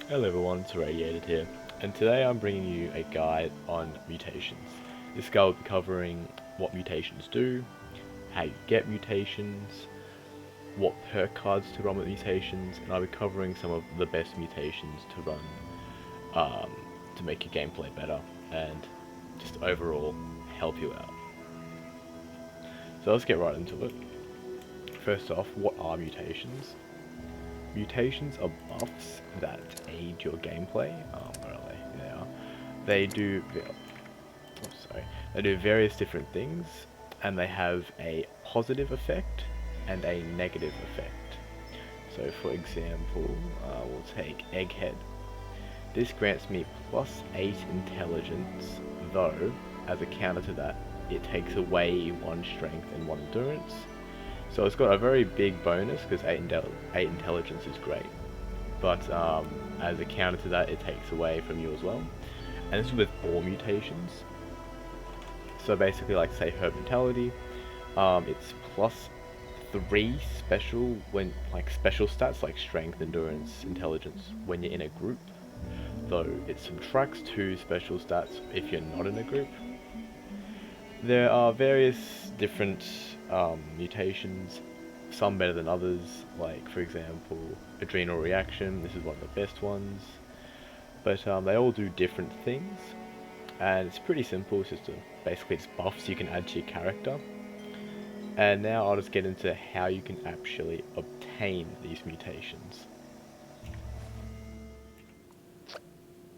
Hello everyone, it's Radiated here, and today I'm bringing you a guide on mutations. This guide will be covering what mutations do, how you get mutations, what perk cards to run with mutations, and I'll be covering some of the best mutations to run to make your gameplay better and just overall help you out. So let's get right into it. First off, what are mutations? Mutations are buffs that aid your gameplay. Where are they? They are. They do. They do various different things, and they have a positive effect and a negative effect. So, for example, we'll take Egghead. This grants me +8 intelligence, though, as a counter to that, it takes away 1 strength and 1 endurance. So it's got a very big bonus because 8 intelligence is great, but as a counter to that, it takes away from you as well. And this is with all mutations. So basically, like say Herb Mentality, it's +3 special special stats like Strength, Endurance, Intelligence when you're in a group. Though it subtracts 2 special stats if you're not in a group. There are various different mutations, some better than others, like for example Adrenal Reaction. This is one of the best ones, but they all do different things, and it's pretty simple. It's just basically it's buffs you can add to your character. And now I'll just get into how you can actually obtain these mutations.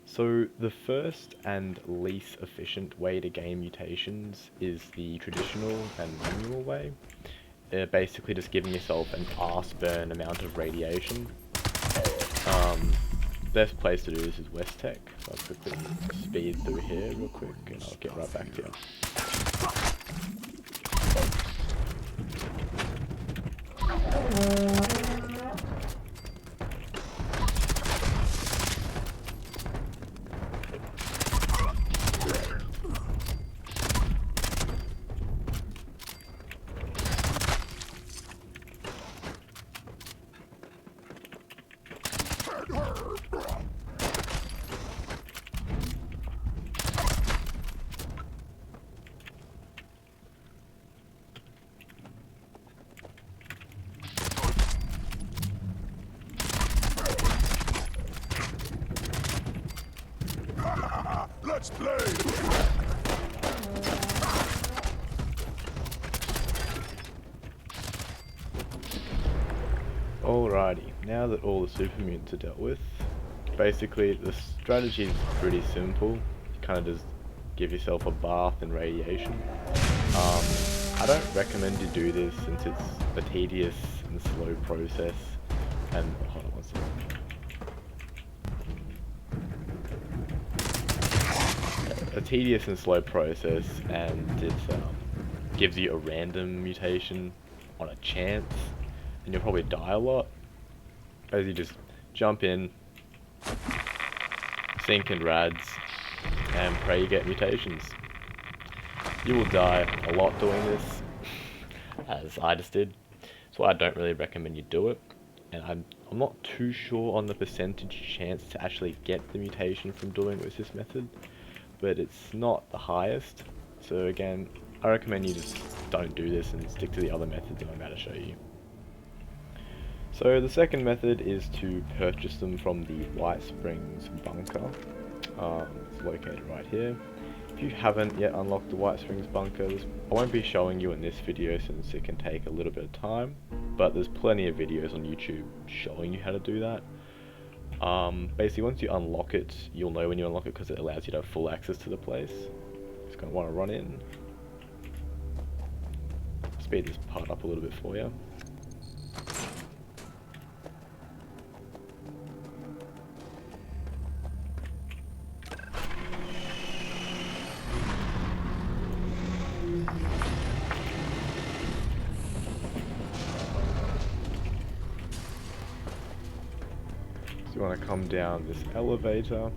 So the first and least efficient way to gain mutations is the traditional and manual way. Basically just giving yourself an arse burn amount of radiation. Best place to do this is West Tech. So I'll quickly speed through here real quick and I'll get right back to you. Let's play! Alrighty, now that all the super mutants are dealt with, basically the strategy is pretty simple. You kind of just give yourself a bath in radiation. I don't recommend you do this since it's a tedious and slow process. And hold on one second. A tedious and slow process, and it gives you a random mutation on a chance, and you'll probably die a lot as you just jump in, sink in rads, and pray you get mutations. You will die a lot doing this, as I just did. So I don't really recommend you do it, and I'm not too sure on the percentage chance to actually get the mutation from doing it with this method, but it's not the highest. So again, I recommend you just don't do this and stick to the other methods I'm about to show you. So the second method is to purchase them from the White Springs bunker. It's located right here. If you haven't yet unlocked the White Springs bunker, I won't be showing you in this video since it can take a little bit of time, but there's plenty of videos on YouTube showing you how to do that. Basically once you unlock it, you'll know when you unlock it because it allows you to have full access to the place. Just gonna want to run in. Speed this part up a little bit for you. You want to come down this elevator.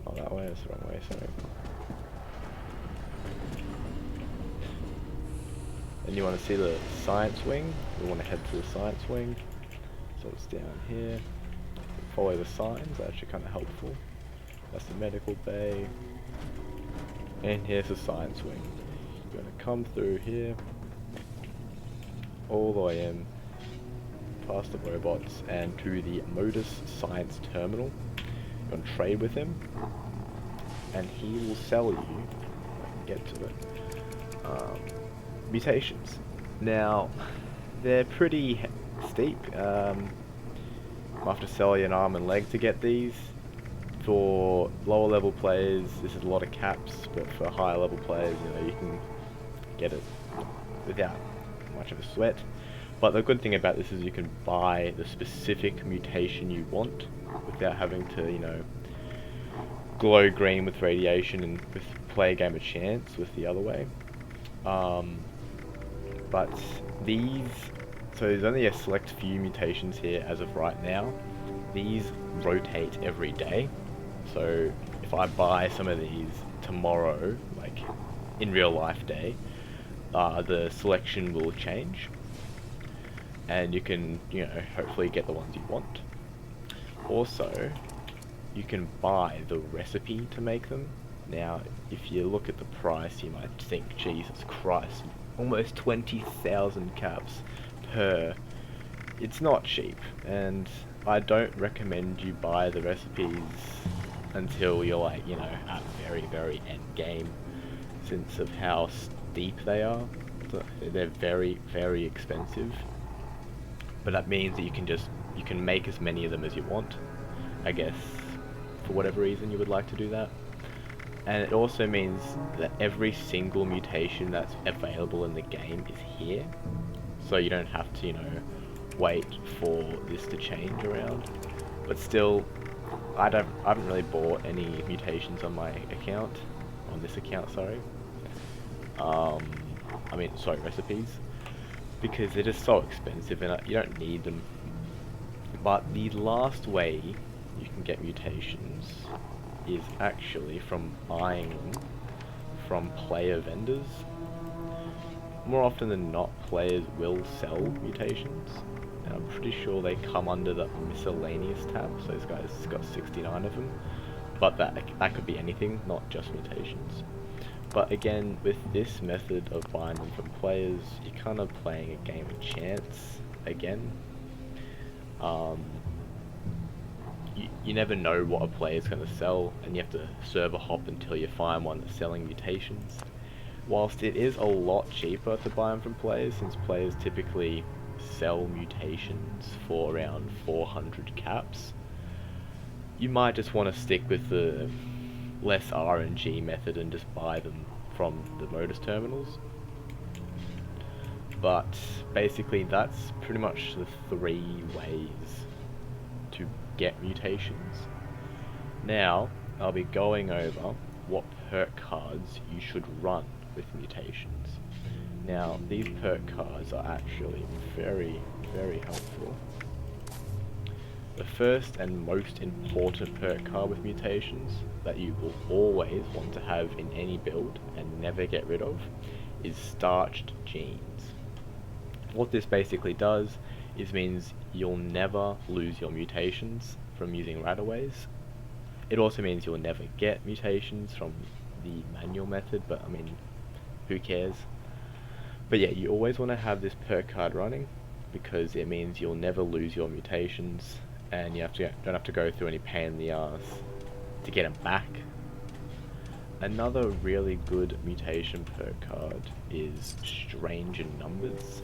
Not that way, that's the wrong way, sorry. Then you want to see the science wing. We want to head to the science wing. So it's down here. Follow the signs, they're actually kind of helpful. That's the medical bay. And here's the science wing. You're going to come through here, all the way in, past the robots, and to the Modus Science Terminal. You're going to trade with him, and he will sell you, if I can get to it, mutations. Now, they're pretty steep. I'll have to sell you an arm and leg to get these. For lower level players, this is a lot of caps, but for higher level players, you know, you can get it without much of a sweat. But the good thing about this is you can buy the specific mutation you want without having to, you know, glow green with radiation and with play a game of chance with the other way. But these, so there's only a select few mutations here as of right now. These rotate every day. So if I buy some of these tomorrow, like in real life day, the selection will change. And you can, you know, hopefully get the ones you want. Also, you can buy the recipe to make them. Now, if you look at the price, you might think, Jesus Christ, almost 20,000 caps per. It's not cheap, and I don't recommend you buy the recipes until you're like, you know, at very end game, since of how steep they are. They're very expensive. But that means that you can make as many of them as you want, I guess, for whatever reason you would like to do that. And it also means that every single mutation that's available in the game is here, so you don't have to, you know, wait for this to change around. But still, I haven't really bought any mutations on my account, on this account, sorry. Recipes, because they're just so expensive and you don't need them. But the last way you can get mutations is actually from buying them from player vendors. More often than not, players will sell mutations, and I'm pretty sure they come under the miscellaneous tab, so this guy's got 69 of them, but that could be anything, not just mutations. But again, with this method of buying them from players, you're kind of playing a game of chance again. You never know what a player's going to sell, and you have to server hop until you find one that's selling mutations. Whilst it is a lot cheaper to buy them from players, since players typically sell mutations for around 400 caps, you might just want to stick with the less RNG method and just buy them from the Modus terminals. But basically that's pretty much the 3 ways to get mutations. Now I'll be going over what perk cards you should run with mutations. Now these perk cards are actually very helpful. The first and most important perk card with mutations that you will always want to have in any build and never get rid of is Starched Genes. What this basically does is means you'll never lose your mutations from using rataways. It also means you'll never get mutations from the manual method, but I mean, who cares? But yeah, you always want to have this perk card running, because it means you'll never lose your mutations, and you don't have to go through any pain in the ass to get them back. Another really good mutation perk card is Strange in Numbers.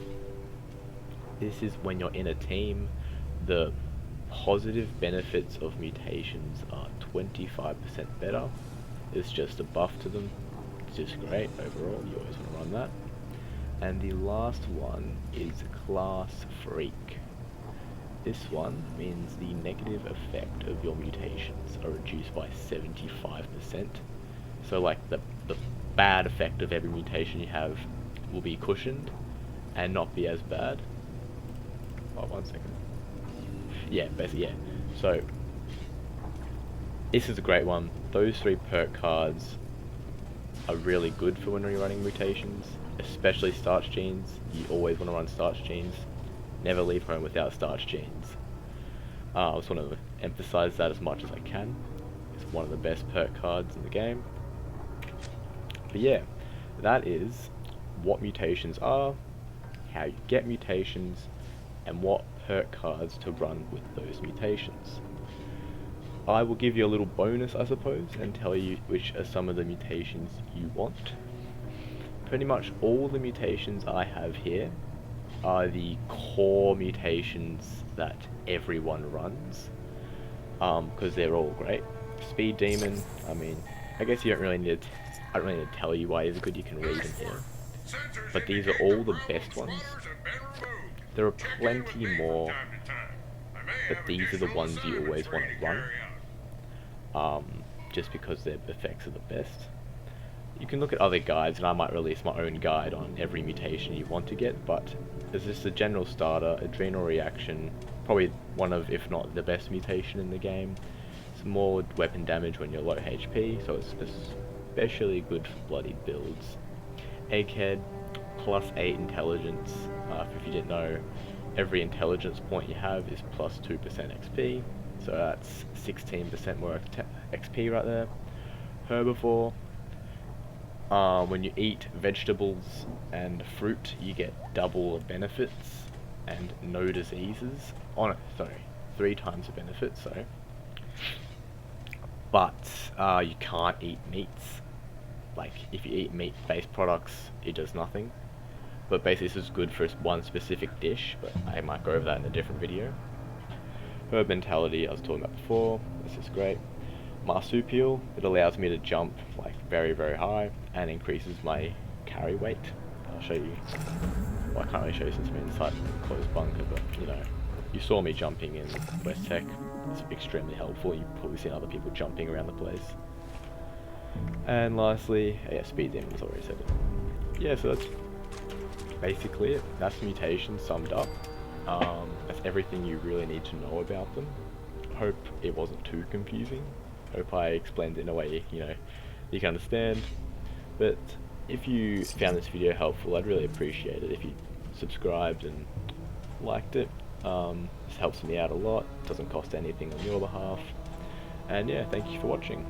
This is when you're in a team, the positive benefits of mutations are 25% better. It's just a buff to them. It's just great overall, you always want to run that. And the last one is Class Freak. This one means the negative effect of your mutations are reduced by 75%. So like the bad effect of every mutation you have will be cushioned and not be as bad. Oh, 1 second. Yeah, basically, yeah. So this is a great one. Those 3 perk cards are really good for when you're running mutations, especially starch genes. You always want to run starch genes. Never leave home without starch genes. I just want to emphasize that as much as I can. It's one of the best perk cards in the game. But yeah, that is what mutations are, how you get mutations, and what perk cards to run with those mutations. I will give you a little bonus, I suppose, and tell you which are some of the mutations you want. Pretty much all the mutations I have here are the core mutations that everyone runs, because they're all great. Speed Demon, I mean, I guess you don't really need to, I don't really need to tell you why he's good, you can read them here. But these are all the best ones. There are plenty more, but these are the ones you always want to run, just because their effects are the best. You can look at other guides, and I might release my own guide on every mutation you want to get, but as just a general starter, Adrenal Reaction, probably one of, if not the best mutation in the game. It's more weapon damage when you're low HP, so it's especially good for bloodied builds. Egghead, +8 intelligence. If you didn't know, every intelligence point you have is plus 2% XP, so that's 16% more XP right there. Herbivore, when you eat vegetables and fruit, you get double the benefits and no diseases. Oh no, sorry, 3 times the benefits, sorry. But you can't eat meats. Like, if you eat meat-based products, it does nothing. But basically this is good for one specific dish, but I might go over that in a different video. Herb Mentality, I was talking about before, this is great. Marsupial, it allows me to jump like very, very high and increases my carry weight. I'll show you, well, I can't really show you since I'm inside a closed bunker, but you know, you saw me jumping in West Tech. It's extremely helpful. You've probably seen other people jumping around the place. And lastly, yeah, Speed Demon's already said it. Yeah, so that's basically it. That's mutations summed up. That's everything you really need to know about them. Hope it wasn't too confusing. Hope I explained it in a way, you know, you can understand. But if you found this video helpful, I'd really appreciate it if you subscribed and liked it. This helps me out a lot. It doesn't cost anything on your behalf. And yeah, thank you for watching.